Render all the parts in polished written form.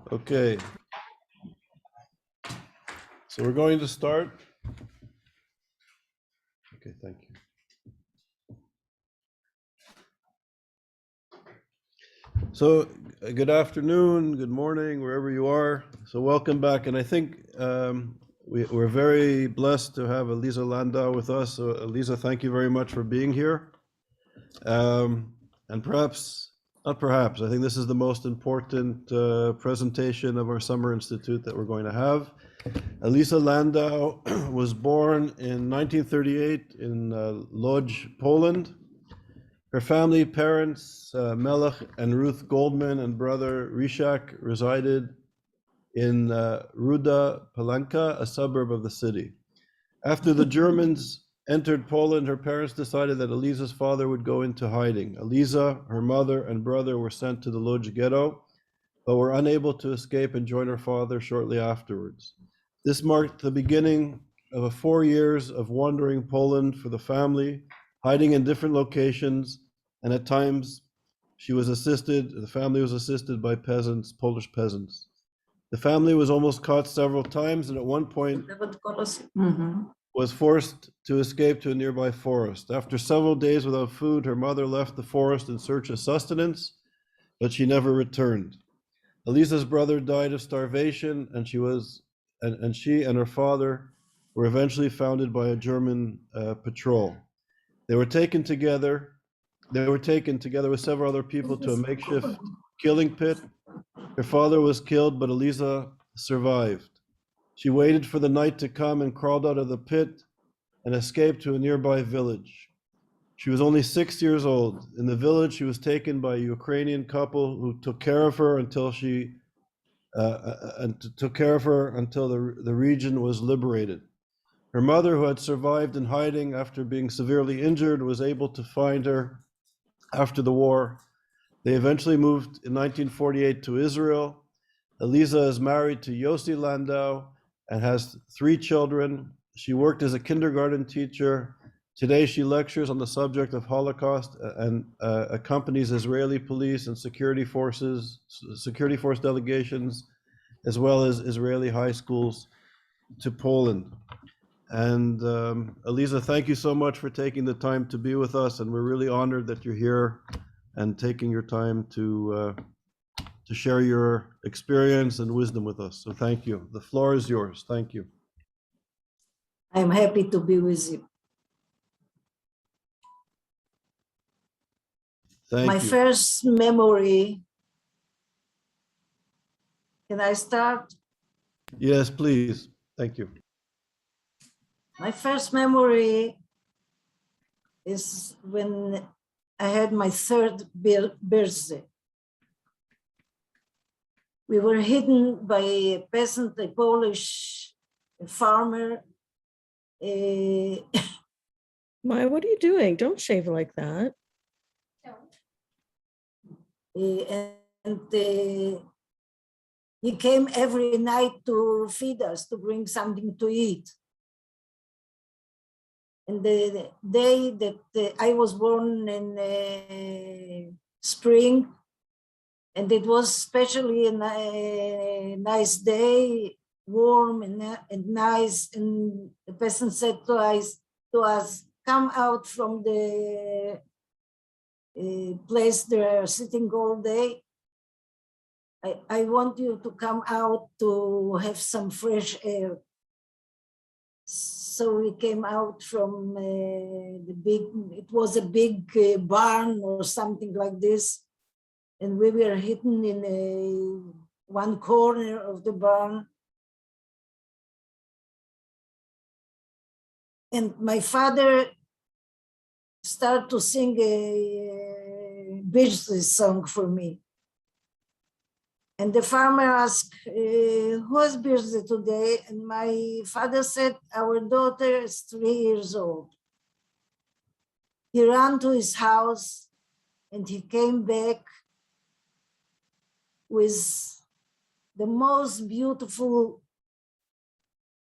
Okay, so we're going to start. Okay, thank you. So good afternoon, good morning, wherever you are. So welcome back. And I think we're very blessed to have Aliza Landau with us. So Aliza, thank you very much for being here. And perhaps, not perhaps, I think this is the most important presentation of our Summer Institute that we're going to have. Aliza Landau was born in 1938 in Lodz, Poland. Her family, parents, Melech and Ruth Goldman, and brother Rishak resided in Ruda Palanka, a suburb of the city. After the Germans entered Poland, her parents decided that Aliza's father would go into hiding. Aliza, her mother, and brother were sent to the Lodz ghetto, but were unable to escape and join her father shortly afterwards. This marked the beginning of 4 years of wandering Poland for the family, hiding in different locations, and at times the family was assisted by peasants, Polish peasants. The family was almost caught several times, and at one point was forced to escape to a nearby forest. After several days without food, her mother left the forest in search of sustenance, but she never returned. Aliza's brother died of starvation, and she and her father were eventually found by a German patrol. They were taken together with several other people to a makeshift killing pit. Her father was killed, but Aliza survived. She waited for the night to come and crawled out of the pit and escaped to a nearby village. She was only 6 years old. In the village, she was taken by a Ukrainian couple who took care of her until the region was liberated. Her mother, who had survived in hiding after being severely injured, was able to find her after the war. They eventually moved in 1948 to Israel. Aliza is married to Yossi Landau and has 3 children. She worked as a kindergarten teacher. Today, she lectures on the subject of Holocaust and accompanies Israeli police and security force delegations, as well as Israeli high schools to Poland. And Aliza, thank you so much for taking the time to be with us, and we're really honored that you're here and taking your time to share your experience and wisdom with us. So thank you. The floor is yours. Thank you. I'm happy to be with you. Thank you. First memory, can I start? Yes, please. Thank you. My first memory is when I had my 3rd birthday. We were hidden by a peasant, a Polish farmer. Maya, what are you doing? Don't shave like that. And he came every night to feed us, to bring something to eat. And the day that I was born in spring, and it was especially a nice day, warm and nice, and the peasant said to us, come out from the place they're sitting all day. I want you to come out to have some fresh air. So we came out from it was a big barn or something like this. And we were hidden in one corner of the barn. And my father started to sing a birthday song for me. And the farmer asked, whose birthday today? And my father said, our daughter is 3 years old. He ran to his house and he came back with the most beautiful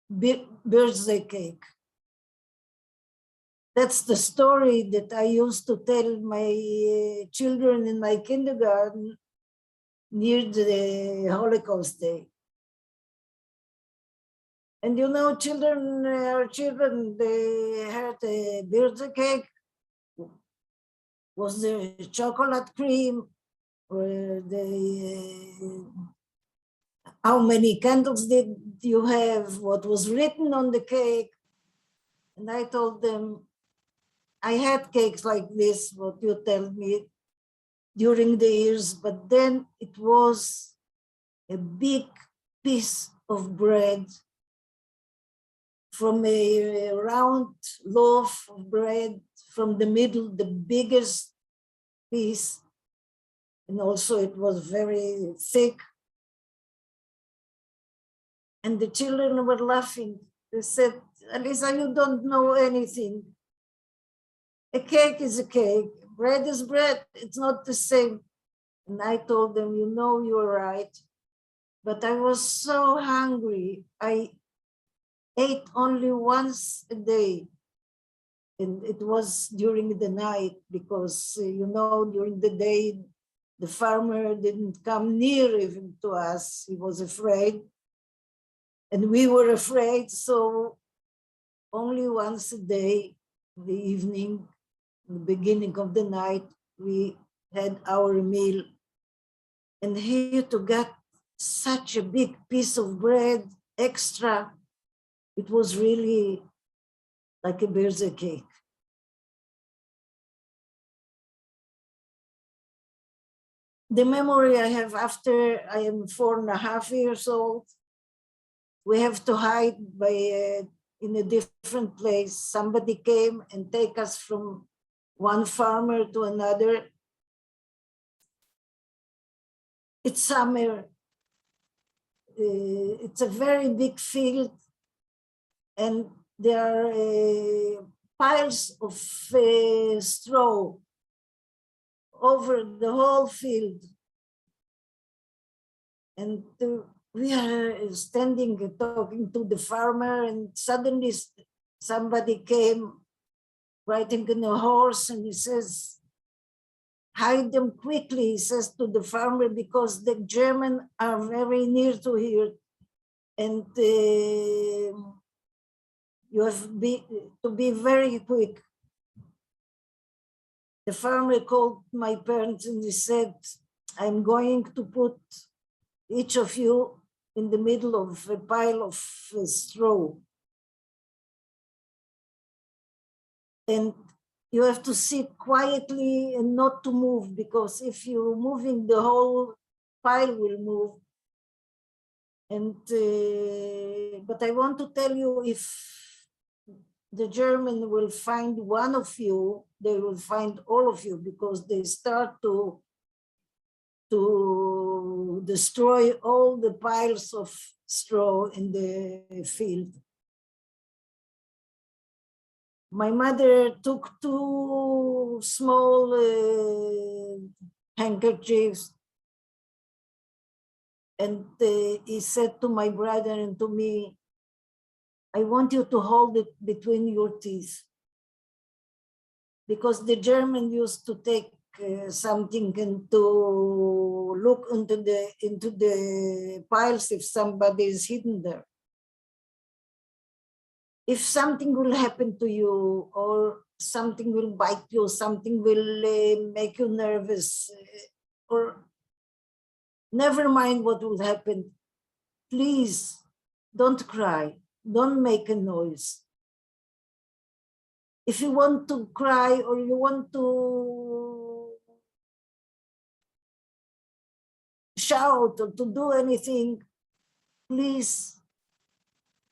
birthday cake. That's the story that I used to tell my children in my kindergarten near the Holocaust Day. And you know, children are children, they had a birthday cake. Was there chocolate cream? Or how many candles did you have? What was written on the cake? And I told them, I had cakes like this, what you tell me, during the years, but then it was a big piece of bread from a round loaf of bread from the middle, the biggest piece. And also it was very thick. And the children were laughing. They said, Aliza, you don't know anything. A cake is a cake. Bread is bread. It's not the same. And I told them, you know, you're right. But I was so hungry. I ate only once a day. And it was during the night because, you know, during the day, the farmer didn't come near even to us. He was afraid. And we were afraid. So only once a day, in the evening, in the beginning of the night, we had our meal. And here to get such a big piece of bread extra, it was really like a birthday cake. The memory I have after I am 4.5 years old, we have to hide by in a different place. Somebody came and take us from one farmer to another. It's summer. It's a very big field, and there are piles of straw over the whole field. And we are standing and talking to the farmer, and suddenly somebody came riding on a horse, and he says, hide them quickly, he says to the farmer, because the Germans are very near to here. And you have to be very quick. The farmer called my parents and he said, I'm going to put each of you in the middle of a pile of straw. And you have to sit quietly and not to move, because if you're moving, the whole pile will move. And but I want to tell you, if the German will find one of you, they will find all of you, because they start to destroy all the piles of straw in the field. My mother took 2 small handkerchiefs, and he said to my brother and to me, I want you to hold it between your teeth. Because the German used to take something and to look into the piles if somebody is hidden there. If something will happen to you, or something will bite you, something will make you nervous, or never mind what will happen, please don't cry, don't make a noise. If you want to cry or you want to shout or to do anything, please,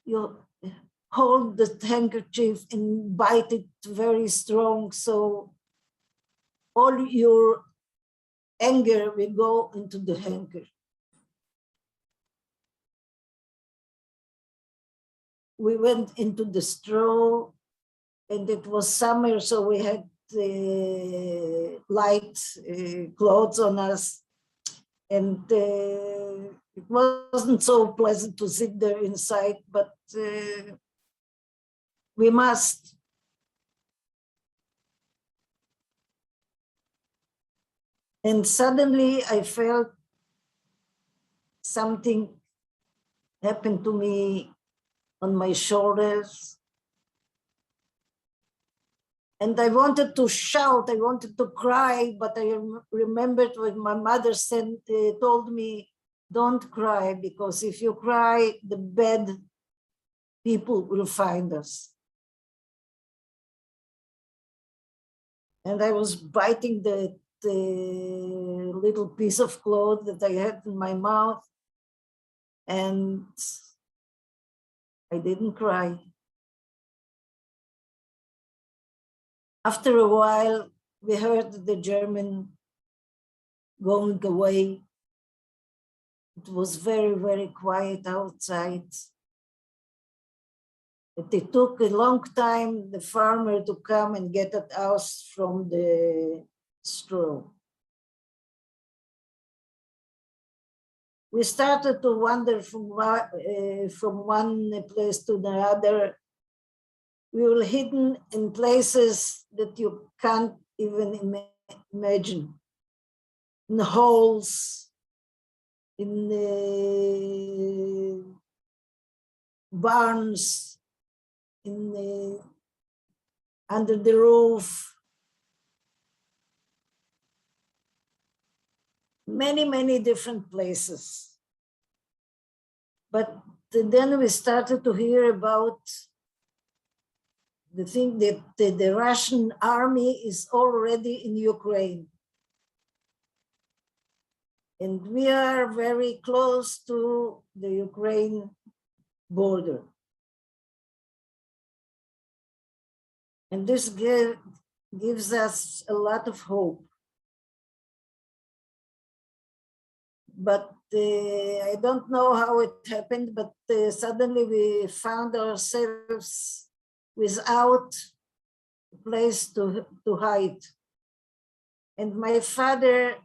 you hold the handkerchief and bite it very strong, so all your anger will go into the handkerchief. We went into the straw, and it was summer, so we had light clothes on us, and it wasn't so pleasant to sit there inside, but we must. And suddenly I felt something happened to me on my shoulders. And I wanted to shout, I wanted to cry, but I remembered what my mother told me, don't cry, because if you cry, the bad people will find us. And I was biting the little piece of cloth that I had in my mouth, and I didn't cry. After a while, we heard the German going away. It was very, very quiet outside. It took a long time, the farmer to come and get at us from the straw. We started to wander from one place to the other. We were hidden in places that you can't even imagine. In holes, in barns, under the roof. Many, many different places. But then we started to hear about the thing that the Russian army is already in Ukraine. And we are very close to the Ukraine border. And this gives us a lot of hope. But I don't know how it happened, but suddenly we found ourselves without a place to hide. And my father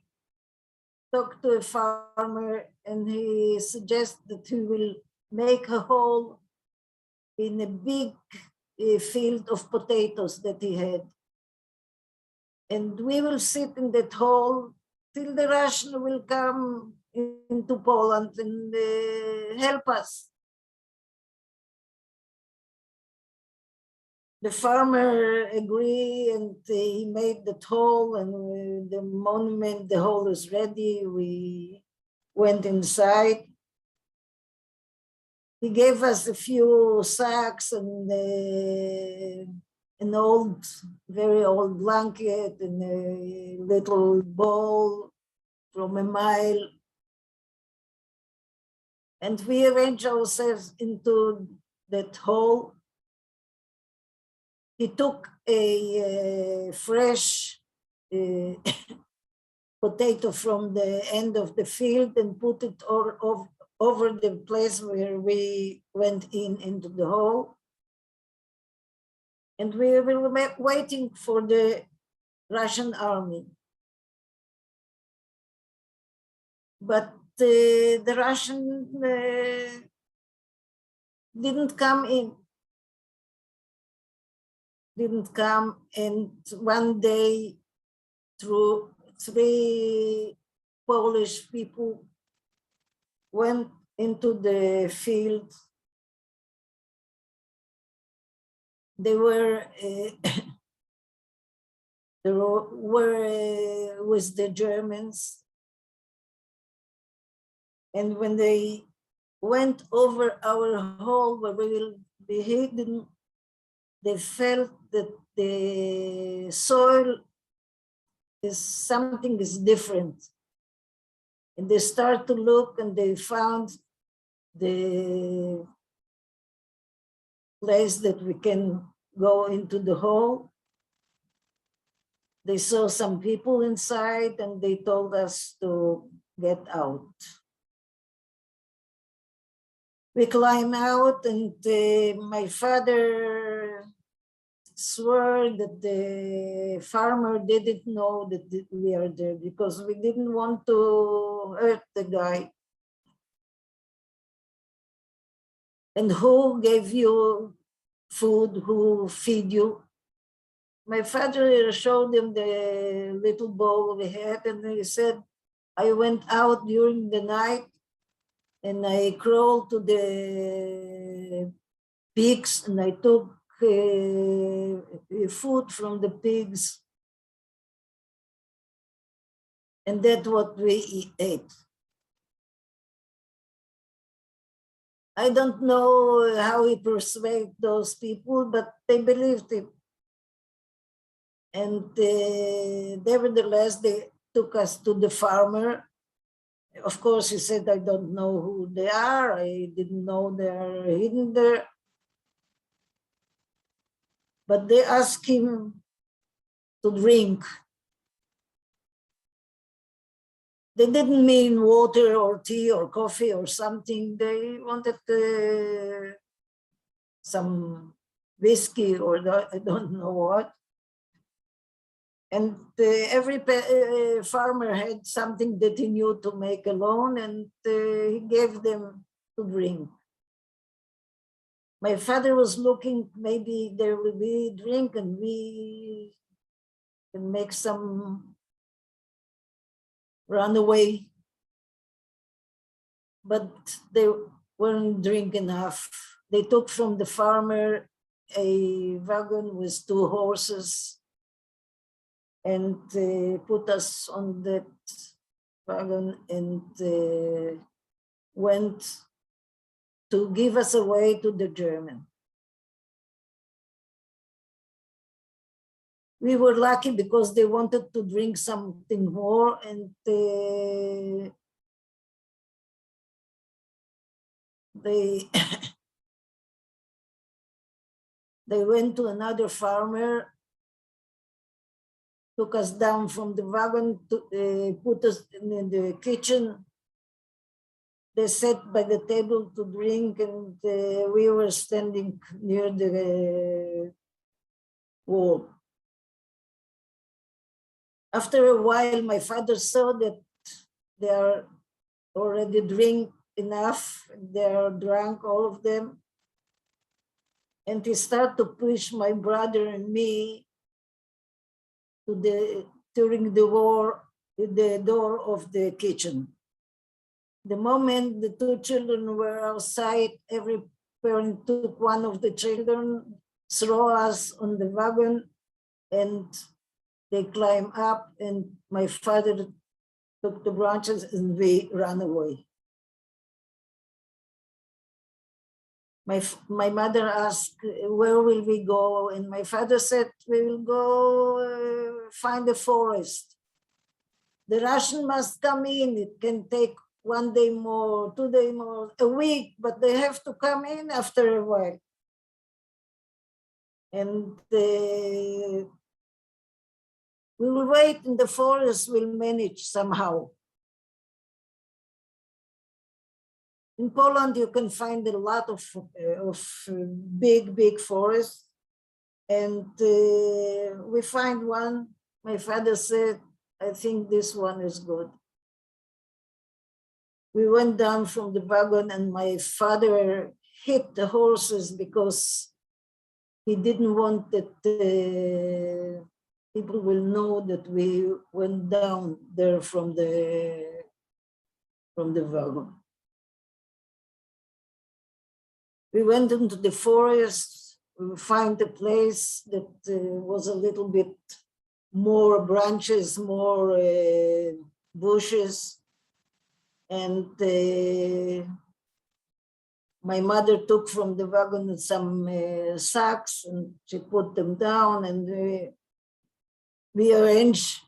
talked to a farmer, and he suggested that he will make a hole in a big field of potatoes that he had. And we will sit in that hole till the Russian will come into Poland and help us. The farmer agreed, and he made the hole, and the moment the hole is ready, we went inside. He gave us a few sacks and an old, very old blanket and a little bowl from a mile. And we arranged ourselves into that hole. He took a fresh potato from the end of the field and put it over the place where we went into the hole. And we were waiting for the Russian army. But the Russian didn't come in. Didn't come, and one day, through 3 Polish people went into the field. They were with the Germans, and when they went over our hole where we will be hidden, they felt that the soil is something is different. And they start to look, and they found the place that we can go into the hole. They saw some people inside, and they told us to get out. We climb out, and my father swore that the farmer didn't know that we are there, because we didn't want to hurt the guy. And who gave you food? Who feed you? My father showed him the little bowl we had, and he said, I went out during the night and I crawled to the pigs and I took food from the pigs, and that's what we ate. I don't know how he persuaded those people, but they believed it. And nevertheless, they took us to the farmer. Of course, he said, I don't know who they are. I didn't know they are hidden there. But they asked him to drink. They didn't mean water or tea or coffee or something. They wanted some whiskey or I don't know what. And every farmer had something that he knew to make alone, and he gave them to drink. My father was looking, maybe there will be drink and we can make some runaway. But they weren't drink enough. They took from the farmer a wagon with 2 horses and put us on that wagon and went to give us away to the German. We were lucky because they wanted to drink something more, and they went to another farmer, took us down from the wagon, to put us in the kitchen. They sat by the table to drink, and we were standing near the wall. After a while, my father saw that they are already drink enough, they are drunk, all of them. And he started to push my brother and me to during the war, the door of the kitchen. The moment the 2 children were outside, every parent took one of the children, throw us on the wagon, and they climb up, and my father took the branches and we ran away. My mother asked, where will we go? And my father said, we will go find a forest. The Russian must come in. It can take 1 day more, 2 days more, a week, but they have to come in after a while. And we will wait in the forest, we'll manage somehow. In Poland, you can find a lot of big forests. And we find one. My father said, I think this one is good. We went down from the wagon and my father hit the horses because he didn't want that people will know that we went down there from the wagon. We went into the forest. We find a place that was a little bit more branches, more bushes. And my mother took from the wagon some sacks and she put them down, and we arranged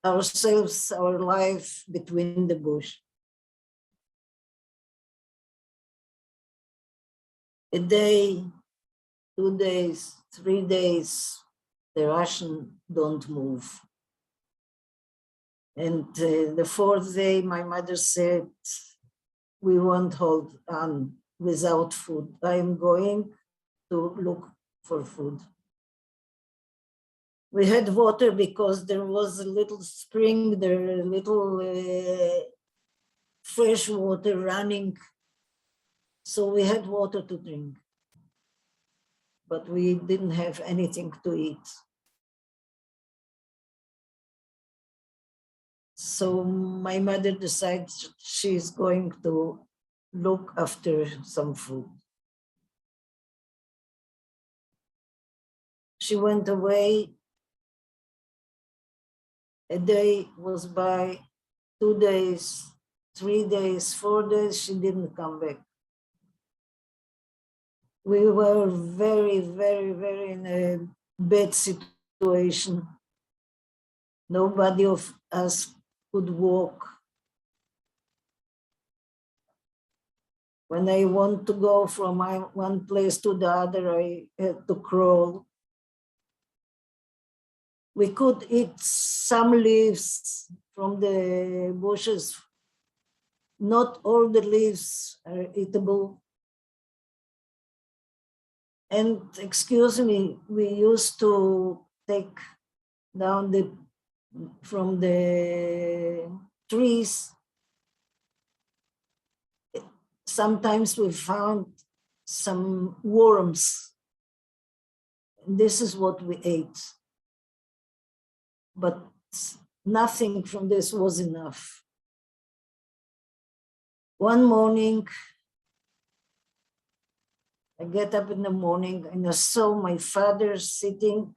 ourselves, our life between the bush. A day, 2 days, 3 days, the Russians don't move. And the 4th day, my mother said, we won't hold on without food. I am going to look for food. We had water because there was a little spring, there a little fresh water running. So we had water to drink, but we didn't have anything to eat. So my mother decided she's going to look after some food. She went away. A day was by, 2 days, 3 days, 4 days, she didn't come back. We were very, very, very in a bad situation. Nobody of us could walk. When I want to go from one place to the other, I had to crawl. We could eat some leaves from the bushes. Not all the leaves are eatable. And excuse me, we used to take down from the trees. Sometimes we found some worms. This is what we ate. But nothing from this was enough. One morning, I get up in the morning and I saw my father sitting,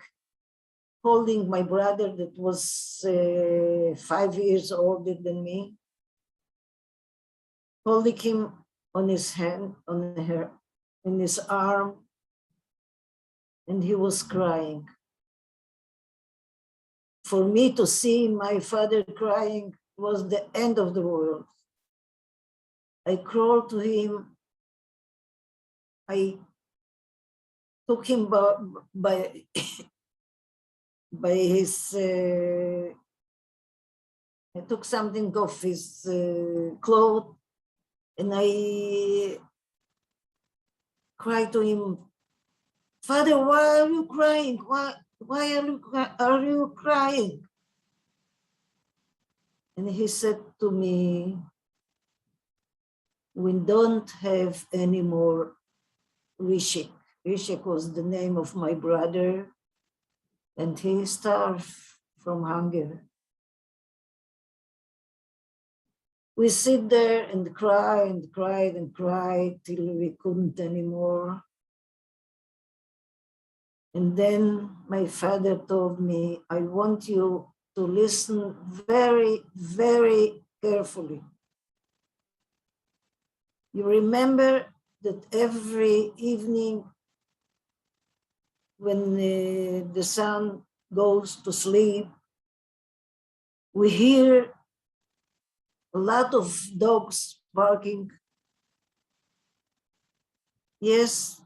holding my brother that was 5 years older than me, holding him on his hand, in his arm, and he was crying. For me to see my father crying was the end of the world. I crawled to him. I took him by his, I took something off his clothes, and I cried to him, "Father, why are you crying? Why are you crying?" And he said to me, "We don't have any more Rishik." Rishik was the name of my brother, and he starved from hunger. We sit there and cry and cried and cried till we couldn't anymore. And then my father told me, "I want you to listen very, very carefully. You remember that every evening when the sun goes to sleep, we hear a lot of dogs barking." Yes,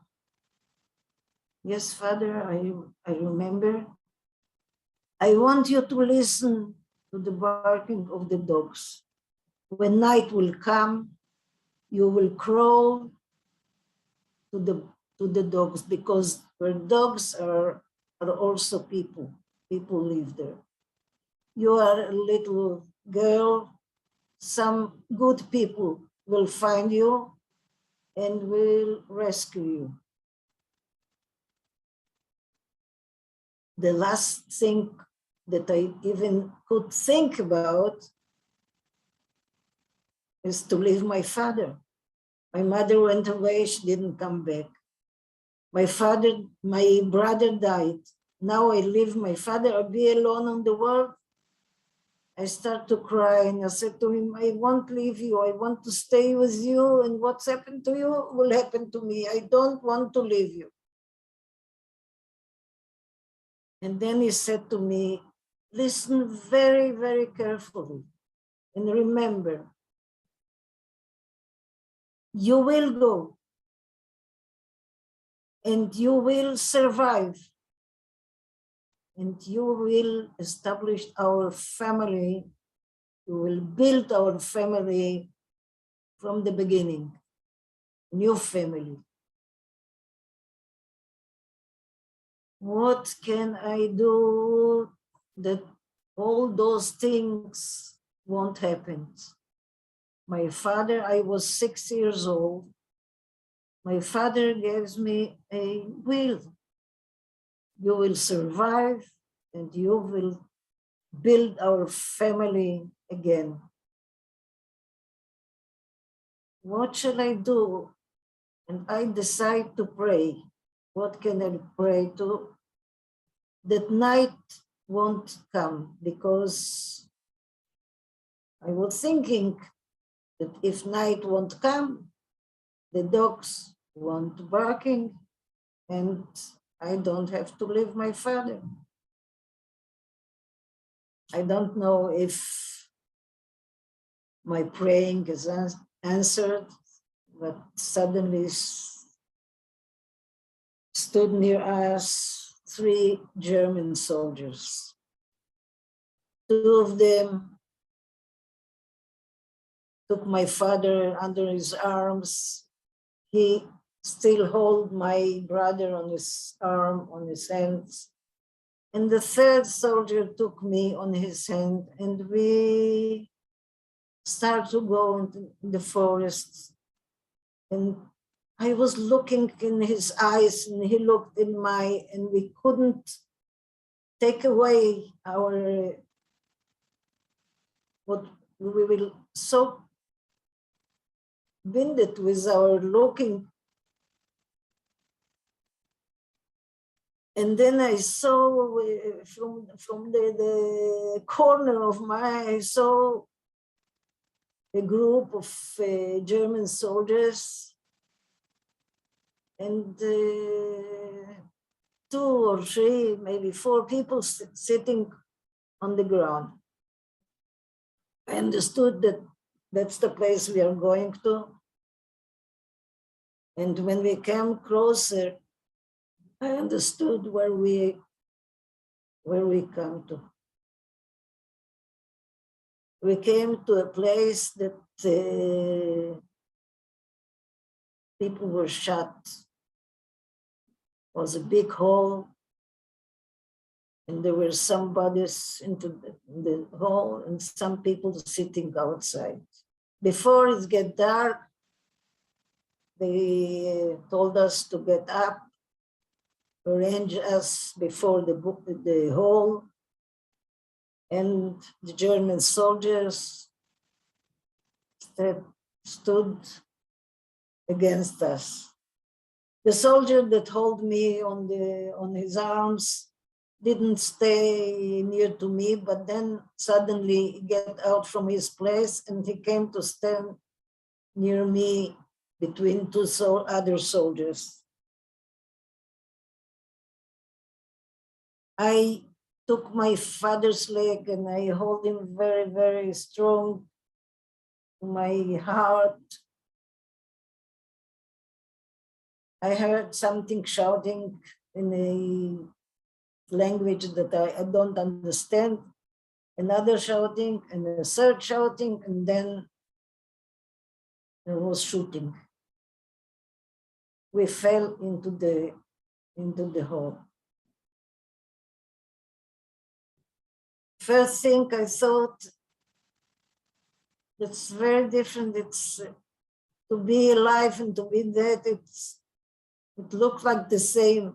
yes, Father, I remember. "I want you to listen to the barking of the dogs. When night will come, you will crawl to the dogs, because where dogs are also people. People live there. You are a little girl. Some good people will find you and will rescue you." The last thing that I even could think about is to leave my father. My mother went away, she didn't come back. My brother died. Now I leave my father, I'll be alone on the world. I start to cry and I said to him, "I won't leave you. I want to stay with you, and what's happened to you will happen to me. I don't want to leave you." And then he said to me, "Listen very, very carefully and remember, you will go and you will survive and you will establish our family. You will build our family from the beginning, new family." What can I do that all those things won't happen? My father, I was 6 years old. My father gives me a will. You will survive and you will build our family again. what shall I do? And I decide to pray. What can I pray to? That night won't come, because I was thinking that if night won't come, the dogs won't barking, and I don't have to leave my father. I don't know if my praying is answered, but suddenly stood near us 3 German soldiers. 2 of them took my father under his arms. He still held my brother on his arm, on his hands. And the 3rd soldier took me on his hand, and we started to go into the forest. And I was looking in his eyes, and he looked in mine, and we couldn't take away our, what we will so binded with our looking. And then I saw from the corner of my eye, I saw a group of German soldiers, and 2 or 3, maybe 4 people sitting on the ground. I understood that that's the place we are going to. And when we came closer, I understood where we come to. We came to a place that people were shot. It was a big hall, and there were some bodies into the hall and some people sitting outside. Before it get dark, they told us to get up, arrange us before the hall, and the German soldiers stood against us. The soldier that held me on his arms didn't stay near to me, but then suddenly he get out from his place and he came to stand near me between 2 other soldiers. I took my father's leg and I hold him very, very strong to my heart. I heard something shouting in a language that I don't understand, another shouting and a 3rd shouting, and then there was shooting. We fell into the hole. First thing I thought, it's very different. It's to be alive and to be dead. It looked like the same.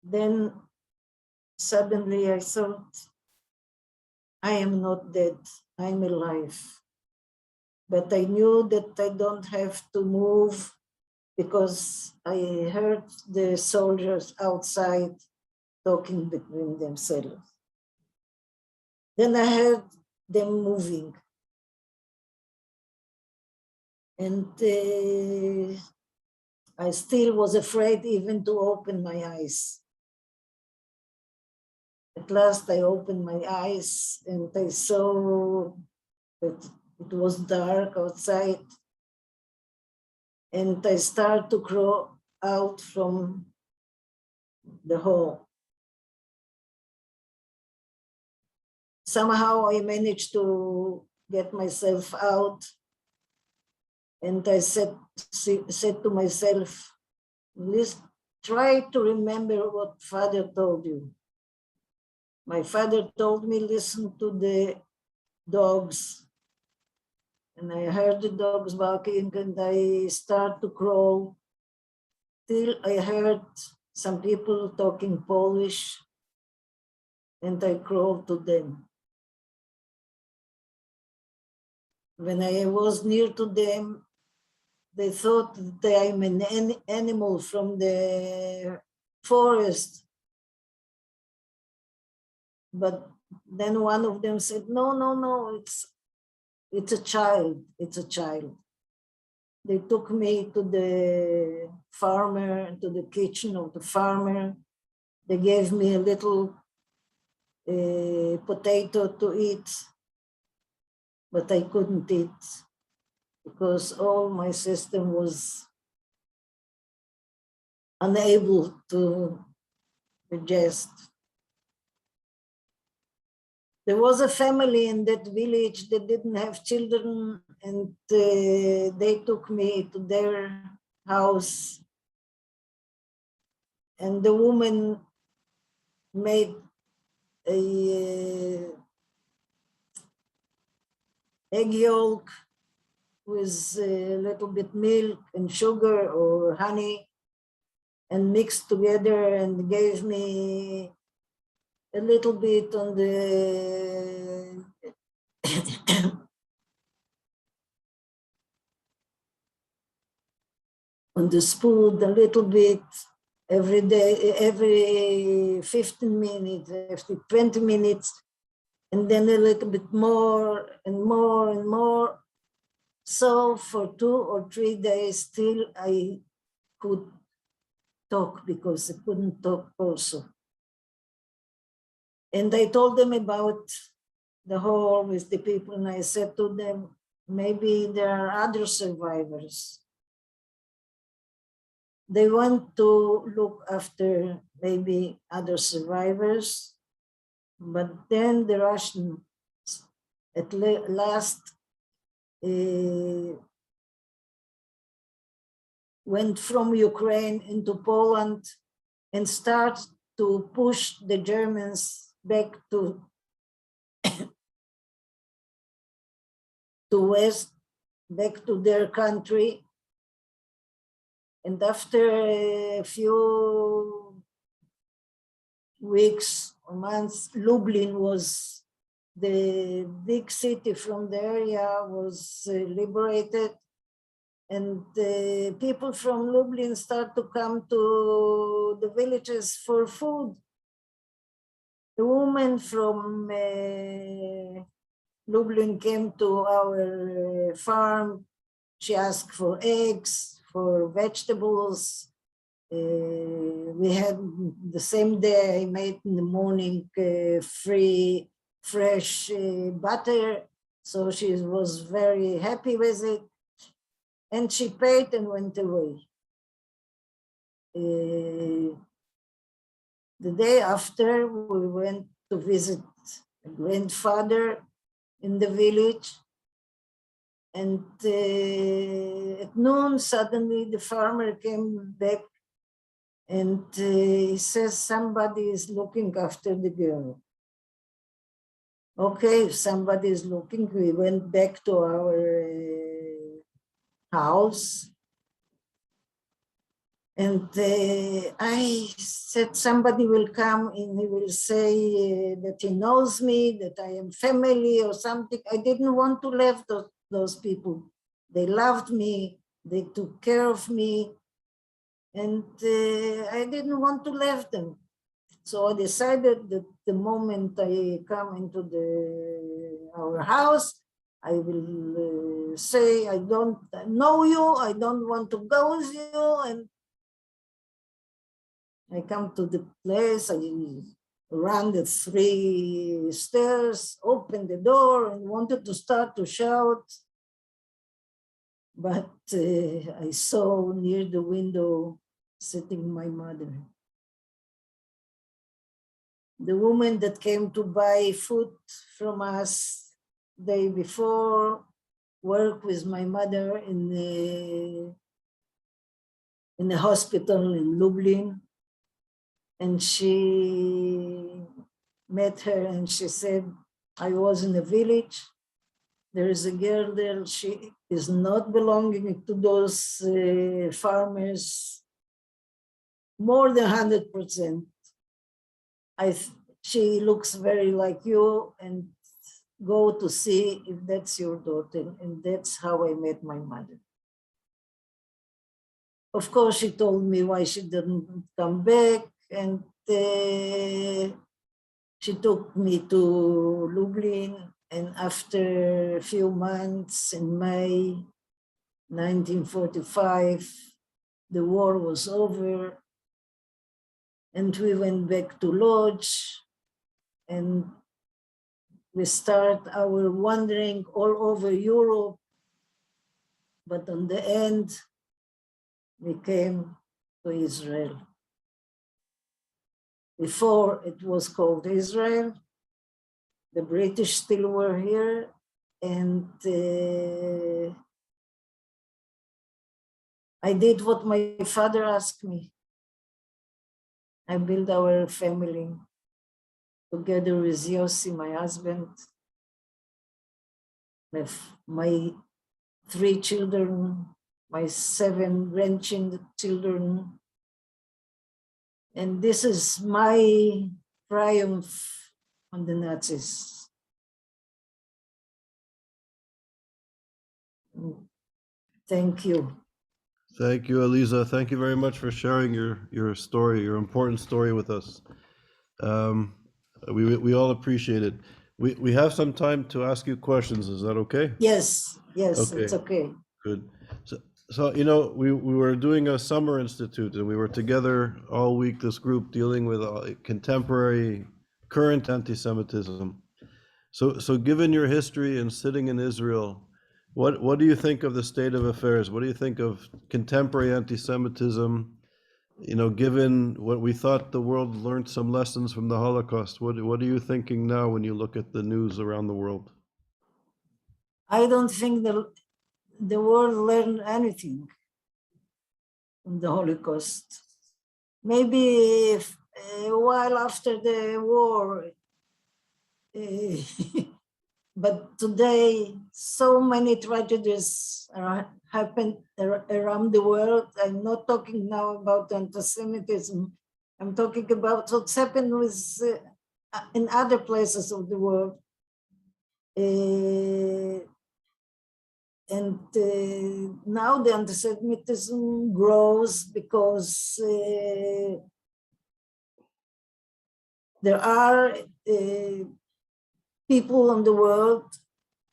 Then suddenly I thought, I am not dead, I'm alive. But I knew that I don't have to move because I heard the soldiers outside talking between themselves. Then I heard them moving. And I still was afraid even to open my eyes. At last I opened my eyes and I saw that it was dark outside, and I started to crawl out from the hole. Somehow I managed to get myself out, and I said to myself, try to remember what Father told you. My father told me, listen to the dogs. And I heard the dogs barking and I started to crawl till I heard some people talking Polish and I crawled to them. When I was near to them, they thought that I'm an animal from the forest. But then one of them said, no, no, no, it's a child, it's a child. They took me to the farmer, to the kitchen of the farmer. They gave me a little potato to eat, but I couldn't eat because all my system was unable to digest. There was a family in that village that didn't have children, and they took me to their house. And the woman made a egg yolk with a little bit milk and sugar or honey and mixed together and gave me a little bit on the on the spoon, a little bit every day, every 15 minutes, every 20 minutes, and then a little bit more and more and more. So for 2 or 3 days still I could talk because I couldn't talk also. And I told them about the whole with the people, and I said to them, maybe there are other survivors. They want to look after maybe other survivors, but then the Russians at last went from Ukraine into Poland and start to push the Germans back to West, back to their country. And after a few weeks or months, Lublin was the big city from the area was liberated, and the people from Lublin start to come to the villages for food. The woman from Lublin came to our farm. She asked for eggs, for vegetables. We had the same day I made in the morning free, fresh butter. So she was very happy with it. And she paid and went away. The day after, we went to visit a grandfather in the village. And at noon, suddenly the farmer came back and he says, somebody is looking after the girl. Okay, if somebody is looking, we went back to our house. And I said, somebody will come and he will say that he knows me, that I am family or something. I didn't want to leave those people. They loved me, they took care of me, and I didn't want to leave them. So I decided that the moment I come into our house, I will say, I don't know you, I don't want to go with you, and I come to the place, I ran the 3 stairs, opened the door and wanted to start to shout. But I saw near the window sitting my mother. The woman that came to buy food from us the day before worked with my mother in the hospital in Lublin. And she met her and she said, I was in a village. There is a girl there. She is not belonging to those farmers. More than 100%. She looks very like you, and go to see if that's your daughter. And that's how I met my mother. Of course, she told me why she didn't come back, and she took me to Lublin. And after a few months, in May 1945, the war was over, and we went back to Lodz, and we start our wandering all over Europe. But on the end, we came to Israel. Before it was called Israel, the British still were here, and I did what my father asked me. I built our family together with Yossi, my husband, my 3 children, my 7 grandchildren. And this is my triumph on the Nazis. Thank you. Thank you, Aliza. Thank you very much for sharing your story, your important story with us. We all appreciate it. We have some time to ask you questions. Is that okay? Yes, Okay. it's okay. Good. So you know, we were doing a summer institute, and we were together all week, this group dealing with contemporary, current anti-Semitism. So given your history and sitting in Israel, what do you think of the state of affairs? What do you think of contemporary anti-Semitism? You know, given what we thought the world learned some lessons from the Holocaust, what are you thinking now when you look at the news around the world? I don't think the world learned anything from the Holocaust. Maybe a while after the war, but today so many tragedies happen around the world. I'm not talking now about anti-Semitism. I'm talking about what's happened with in other places of the world. And now the anti-Semitism grows because there are people in the world.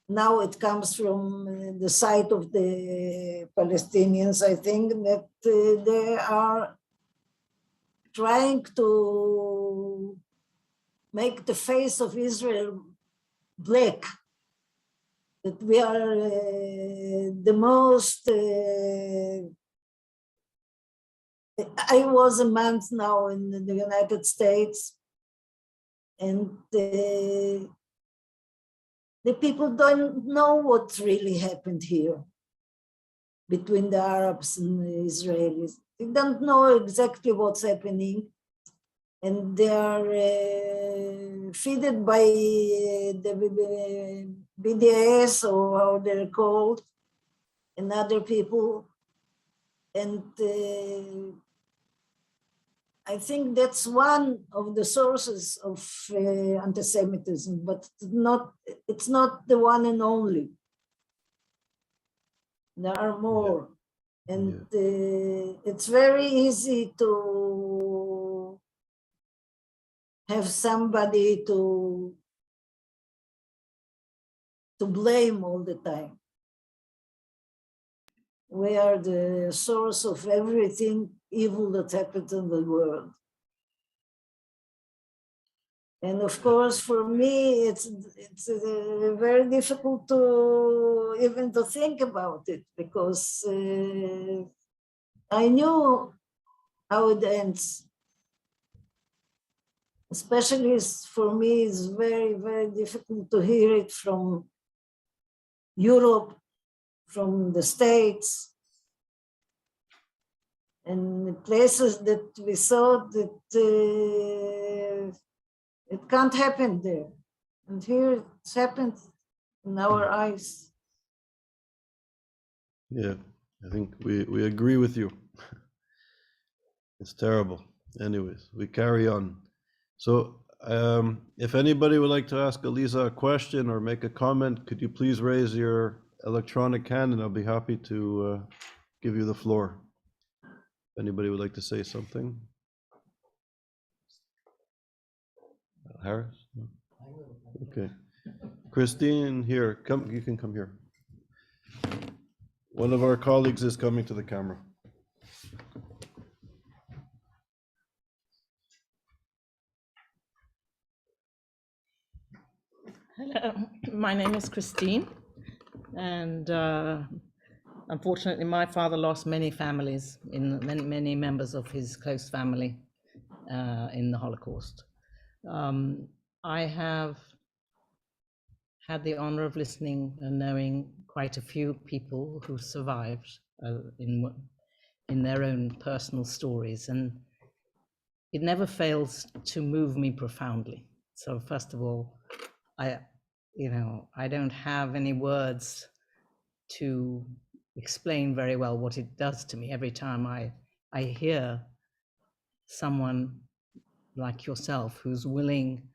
Now it comes from the side of the Palestinians, I think, that they are trying to make the face of Israel black. That we are the most. I was a month now in the United States, and the people don't know what really happened here between the Arabs and the Israelis. They don't know exactly what's happening, and they are fed by the BDS, or how they're called, and other people. And I think that's one of the sources of anti-Semitism, but it's not the one and only. There are more. Yeah. And it's very easy to have somebody to blame all the time. We are the source of everything evil that happens in the world. And of course, for me, it's very difficult to even to think about it, because I knew how it ends. Especially for me, it's very, very difficult to hear it from Europe, from the States, and places that we thought that it can't happen there. And here it's happened in our eyes. Yeah, I think we agree with you. It's terrible. Anyways, we carry on. So If anybody would like to ask Aliza a question or make a comment, could you please raise your electronic hand and I'll be happy to give you the floor. If anybody would like to say something. Harris? No? Okay. Christine, here, come, you can come here. One of our colleagues is coming to the camera. Hello, my name is Christine, and unfortunately my father lost many families, many members of his close family in the Holocaust. I have had the honor of listening and knowing quite a few people who survived in their own personal stories, and it never fails to move me profoundly. So first of all, I don't have any words to explain very well what it does to me every time I hear someone like yourself who's willing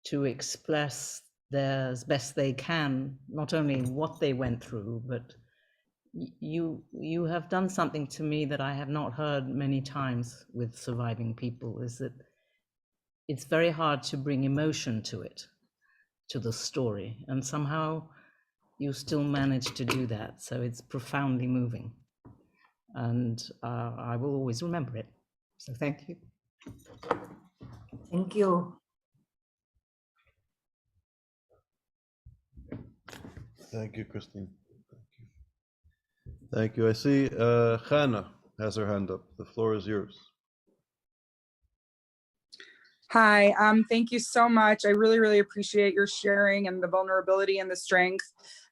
to express as best they can, not only what they went through, but you have done something to me that I have not heard many times with surviving people, is that it's very hard to bring emotion to it, to the story, and somehow you still manage to do that. So it's profoundly moving, and I will always remember it. So thank you. Thank you. Thank you, Christine. Thank you. I see Hannah has her hand up. The floor is yours. Hi, thank you so much. I really, really appreciate your sharing and the vulnerability and the strength.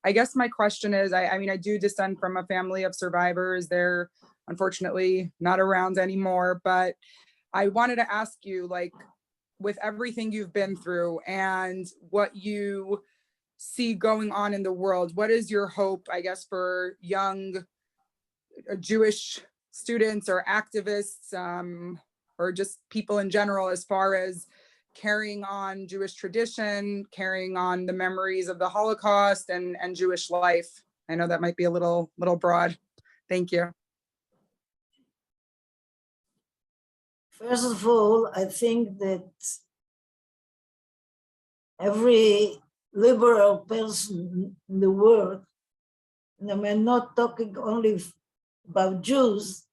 I guess my question is, I mean, I do descend from a family of survivors. They're unfortunately not around anymore, but I wanted to ask you, like, with everything you've been through and what you see going on in the world, what is your hope, I guess, for young Jewish students or activists, or just people in general, as far as carrying on Jewish tradition, carrying on the memories of the Holocaust and Jewish life? I know that might be a little broad. Thank you. First of all, I think that every liberal person in the world, and I'm not talking only about Jews,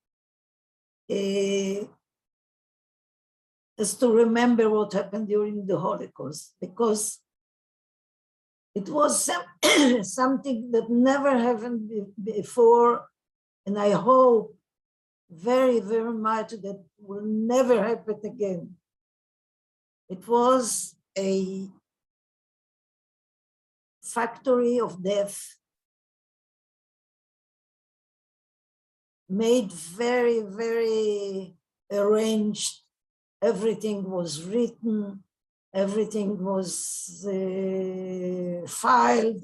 is to remember what happened during the Holocaust, because it was something that never happened before, and I hope very, very much that will never happen again. It was a factory of death, made very, very arranged. Everything was written, everything was filed,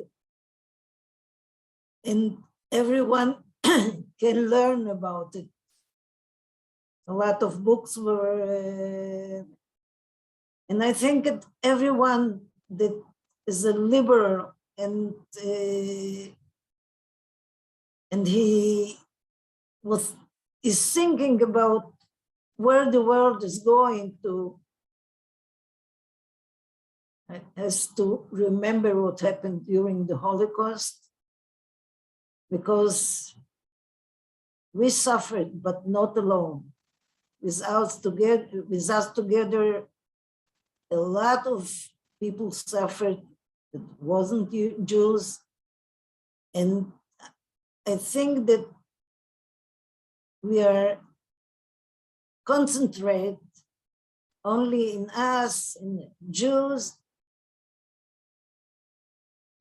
and everyone can learn about it. A lot of books were, and I think that everyone that is a liberal and he is thinking about where the world is going to, has to remember what happened during the Holocaust, because we suffered, but not alone. With us together, a lot of people suffered that wasn't Jews. And I think that we are concentrate only in us, in Jews.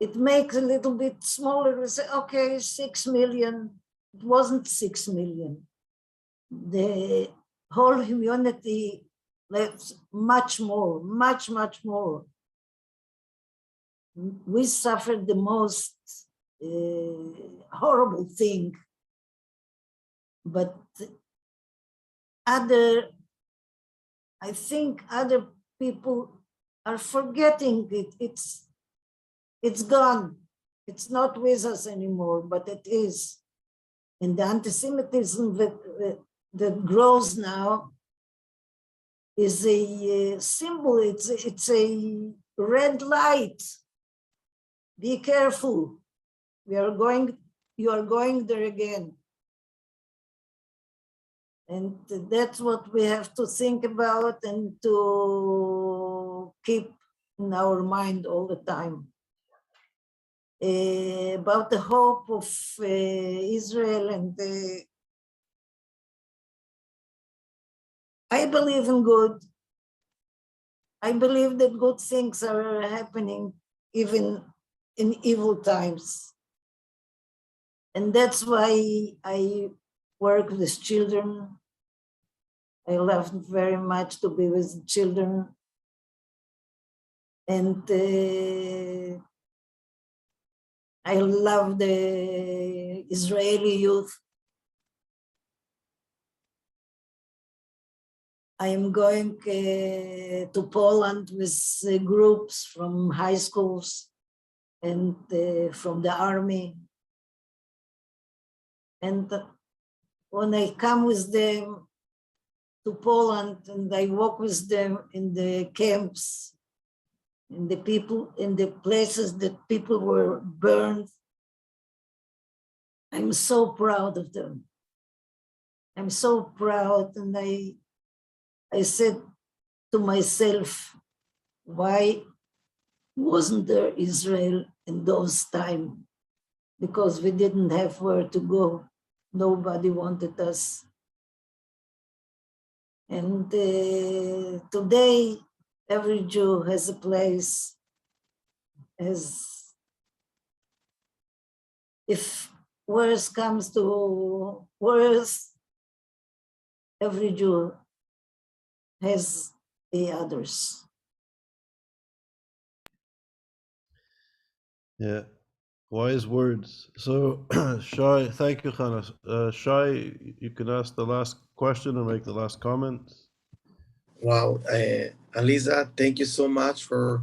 It makes a little bit smaller. We say, okay, 6 million. It wasn't 6 million. The whole humanity lives much more, much more. We suffered the most horrible thing, but I think other people are forgetting it. It's gone. It's not with us anymore, but it is. And the anti-Semitism that grows now is a symbol. It's a red light. Be careful. You are going there again. And that's what we have to think about and to keep in our mind all the time. About the hope of Israel, and I believe in good. I believe that good things are happening even in evil times. And that's why I work with children. I love very much to be with children. And I love the Israeli youth. I am going to Poland with groups from high schools and from the army. And when I come with them to Poland and I walk with them in the camps, in the people, in the places that people were burned, I'm so proud of them. I'm so proud, and I said to myself, why wasn't there Israel in those times? Because we didn't have where to go. Nobody wanted us. And today, every Jew has a place. If worse comes to worse, every Jew has the others. Yeah, wise words. So, Shai, thank you, Chana. Shai, you can ask the last question or make the last comment. Wow, Aliza, thank you so much for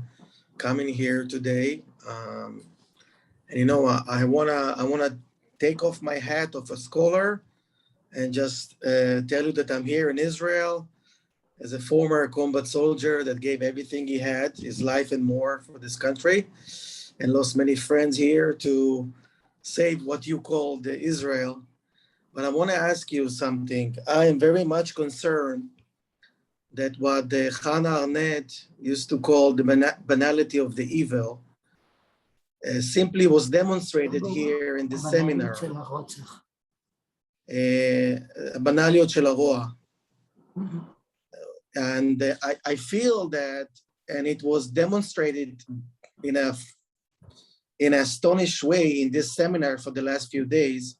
coming here today. And you know, I wanna take off my hat of a scholar and just tell you that I'm here in Israel as a former combat soldier that gave everything he had, his life and more, for this country, and lost many friends here to save what you call the Israel. But I want to ask you something. I am very much concerned that what the Hannah Arnett used to call the banality of the evil simply was demonstrated here in the seminar. Banalיות shel הרוע. And I feel that, and it was demonstrated in an astonished way in this seminar for the last few days,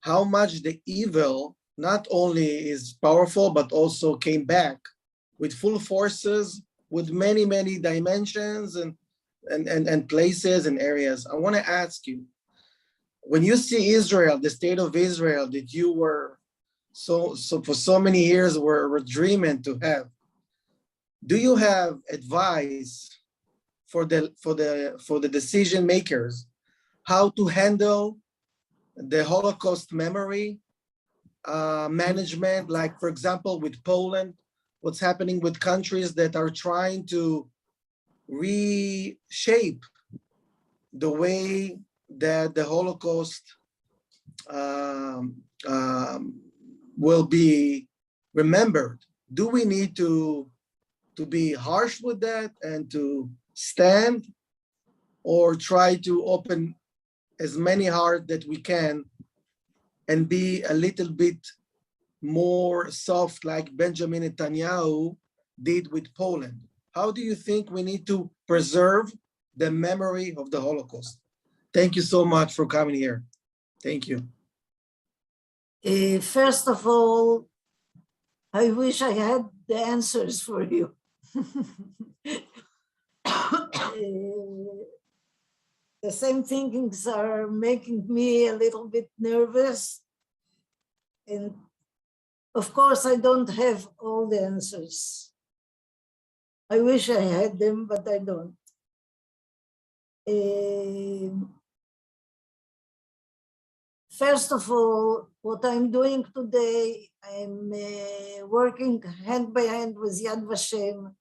how much the evil not only is powerful, but also came back with full forces, with many, many dimensions and places and areas. I want to ask you, when you see Israel, the state of Israel that you were so for so many years were dreaming to have, do you have advice for the decision makers how to handle the Holocaust memory management, like, for example, with Poland, what's happening with countries that are trying to reshape the way that the Holocaust will be remembered? Do we need to be harsh with that and to stand, or try to open as many hearts that we can and be a little bit more soft, like Benjamin Netanyahu did with Poland? How do you think we need to preserve the memory of the Holocaust? Thank you so much for coming here. Thank you. First of all, I wish I had the answers for you. The same thinkings are making me a little bit nervous. And of course, I don't have all the answers. I wish I had them, but I don't. First of all, what I'm doing today, I'm working hand by hand with Yad Vashem.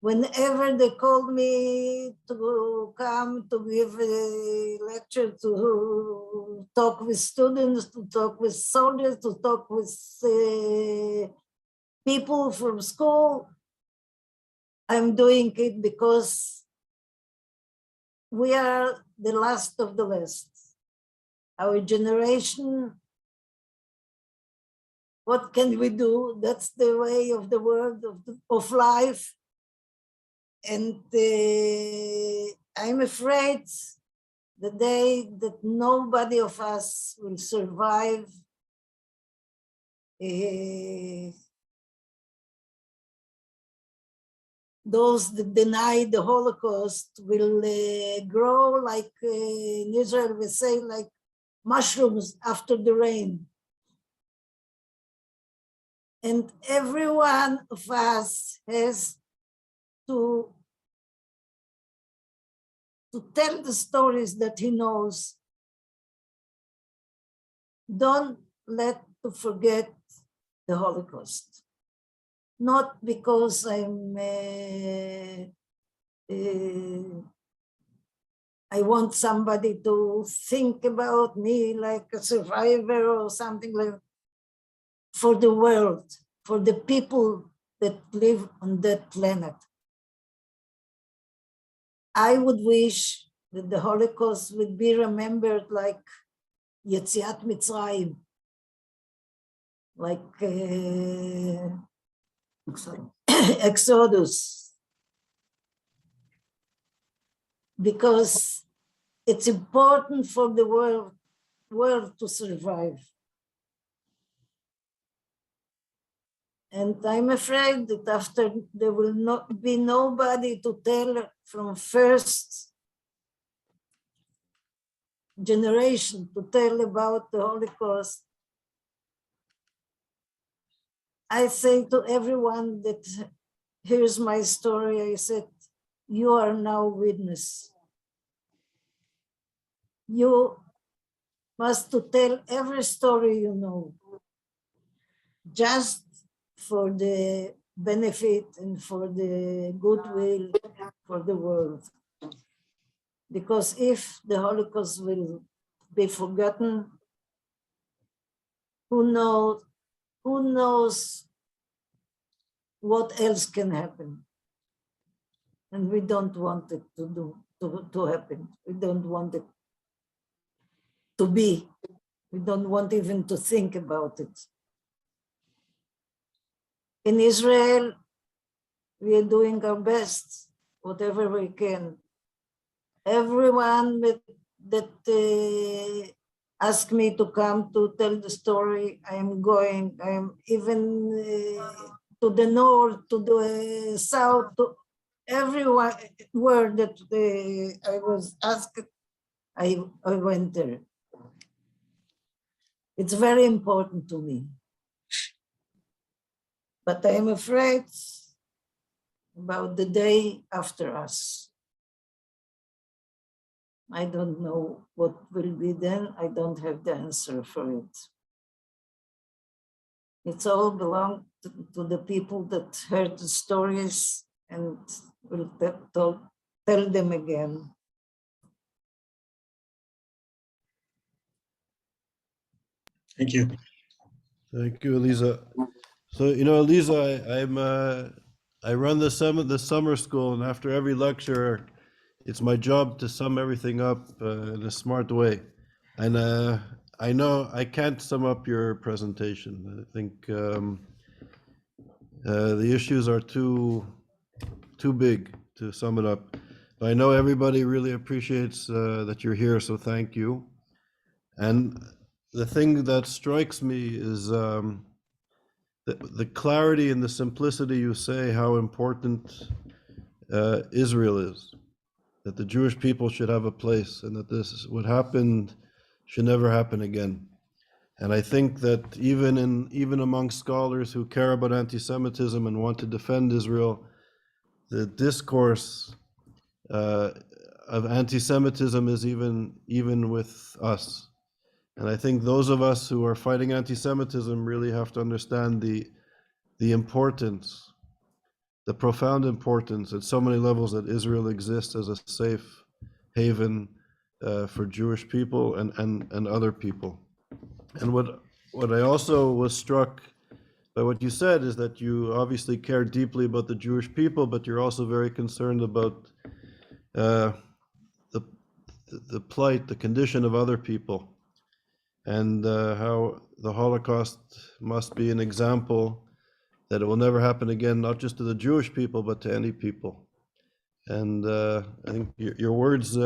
Whenever they call me to come to give a lecture, to talk with students, to talk with soldiers, to talk with people from school, I'm doing it because we are the last of the last. Our generation, what can we do? That's the way of the world, of life. And I'm afraid the day that nobody of us will survive, those that deny the Holocaust will grow like in Israel we say, like mushrooms after the rain. And every one of us has to tell the stories that he knows. Don't let to forget the Holocaust. Not because I want somebody to think about me like a survivor or something like that. For the world, for the people that live on that planet. I would wish that the Holocaust would be remembered like Yetziat Mitzrayim, like Exodus, because it's important for the world to survive. And I'm afraid that after there will not be nobody to tell from first generation to tell about the Holocaust. I say to everyone that hears my story, I said, you are now witness. You must to tell every story you know, just for the benefit and for the goodwill for the world. Because if the Holocaust will be forgotten, who knows what else can happen? And we don't want it to happen. We don't want it to be. We don't want even to think about it. In Israel, we are doing our best, whatever we can. Everyone that asked me to come to tell the story, I am going. I am even to the north, to the south, to everywhere that I was asked, I went there. It's very important to me. But I am afraid about the day after us. I don't know what will be then. I don't have the answer for it. It's all belong to the people that heard the stories and will tell them again. Thank you. Thank you, Aliza. So, you know, Aliza, I run the summer school, and after every lecture, it's my job to sum everything up in a smart way. And I know I can't sum up your presentation. I think the issues are too big to sum it up. But I know everybody really appreciates that you're here, so thank you. And the thing that strikes me is the clarity and the simplicity you say how important Israel is, that the Jewish people should have a place, and that this what happened should never happen again. And I think that even among scholars who care about anti-Semitism and want to defend Israel, the discourse of anti-Semitism is even with us. And I think those of us who are fighting anti-Semitism really have to understand the importance, the profound importance at so many levels that Israel exists as a safe haven for Jewish people and other people. And what I also was struck by what you said is that you obviously care deeply about the Jewish people, but you're also very concerned about the plight, the condition of other people, and how the Holocaust must be an example that it will never happen again, not just to the Jewish people, but to any people. And I think your words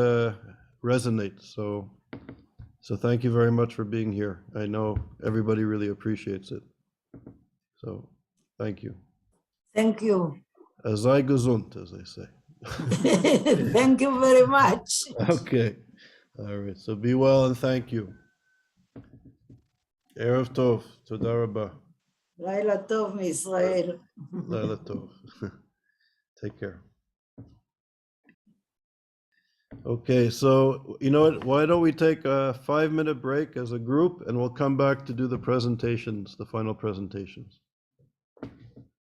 resonate. So thank you very much for being here. I know everybody really appreciates it. So thank you. Thank you. Sei gesund, as they say. Thank you very much. Okay. All right. So be well and thank you. Erev Tov. Toda rabah. לילה טוב מישראל. Laila Tov. Take care. Okay, so you know what? Why don't we take a 5-minute break as a group and we'll come back to do the presentations, the final presentations.